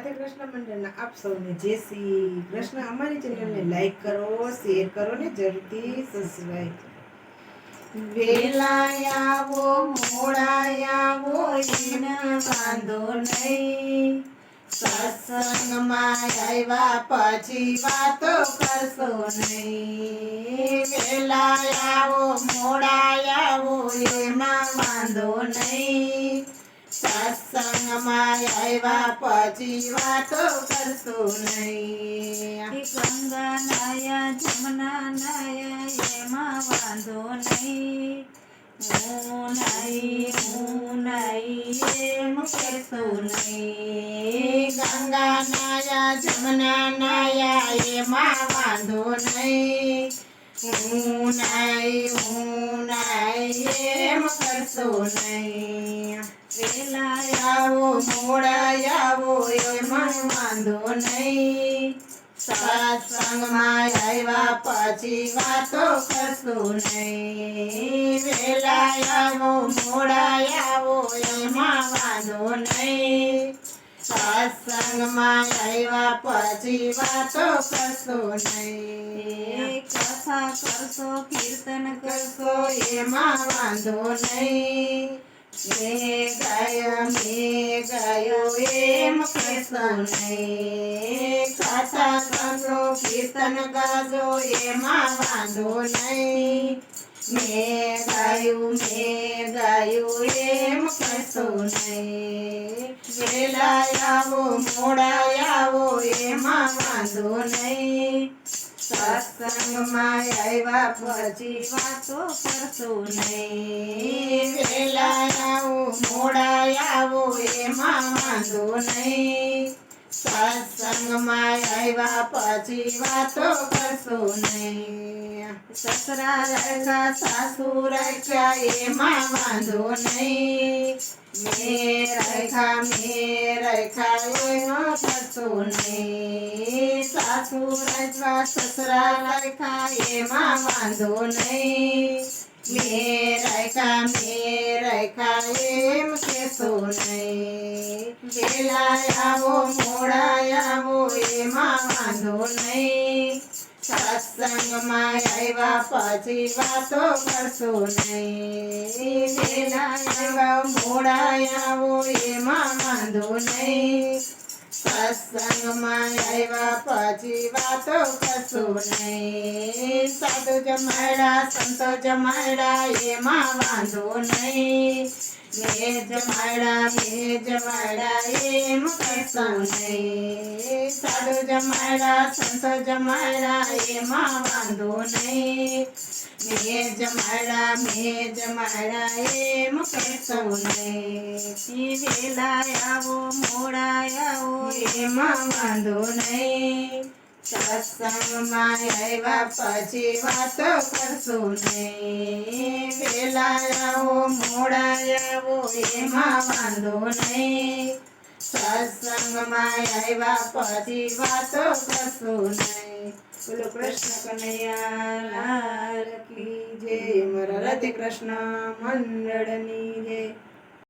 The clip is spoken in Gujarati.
રાધે કૃષ્ણ મંડળના આપ સૌને જય શ્રી કૃષ્ણ। અમારી ચેનલને લાઈક કરો, શેર કરો ને જરૂરથી સબસ્ક્રાઇબ। વેલા આવો મોડા આવો એના વાંધો નહીં, સત્સંગમાં આવ્યા પછી વાતો કરશો નહીં। વેલા આવો મોડા આવો એમાં વાંધો નહીં, સત્સંગમાં આવ્યા પછી વાતો કરશો નહીં। ગંગા નાયા જમના નાયા એમાં વાંધો નહીં, હું નહીં એમ કહેશો નહીં। ગંગા નાયા જમના નાયા એમાં વાંધો નહીં, હું નહીં એમ કરશો નહીં। વેલા આવો મોડા આવો એમાં વાંધો નહીં, સત્સંગમાં આવ્યા પછી વાતો કરશો નહીં। વેલા આવો મોડા આવો એમાં વાંધો નહીં, સત્સંગમાં આવ્યા પછી વાતો કરશો નહીં। કથા કરશો કીર્તન કરશો એમાં વાંધો નહીં, મેં ગાયો એમ કહેશો નહીં। કથા કરશો કીર્તન કરશો એમાં વાંધો નહીં, મેં ગાયું એમ કહેશો નહીં। વેલા આવો મોડા આવો એમાં વાંધો નહીં, સત્સંગમાં આવ્યા પછી વાતો કરશો નહીં। વેલા આવો મોડા આવો એમાં વાંધો નહીં, સત્સંગમાં આવ્યા પછી વાતો કરશો નહીં। સસરા રાખ્યા સાસુ રાખ્યા એમાં વાંધો નહીં, મેં રાખ્યા એનો કરશો નહીં। સાસુ રાખ્યા સસરા રાખ્યા એમાં વાંધો નહીં, મેં રાખ્યા એમ કહેશો નહીં। વેલા આવો મોડા આવો એમાં વાંધો નહીં, સત્સંગમાં આવ્યા પછી વાતો કરશો નહીં। વેલા આવો મોડા આવો એમાં વાંધો નહીં, સત્સંગમાં આવ્યા પછી વાતો કરશો નહીં। સાધુ જમાડા સંતો જમાડા એમાં વાંધો નહીં, મેં જમાડા એમ કહેશો નહીં। સાધુ જમાડા સંતો જમાડા એમાં વાંધો નહીં, મેં જમાડા એમ કહેશો નહીં। વેલા આવો મોડા આવો એમાં વાંધો નહીં, સત્સંગમાં આવ્યા પછી વાતો કરશો નહીં। વેલા આવો મોડા આવો એમાં વાંધો નહીં, સત્સંગમાં આવ્યા પછી વાતો કરશો નહીં। બોલો કૃષ્ણ કનૈયા લાલ કી જય, મારા રાધે કૃષ્ણ મંડળની જય।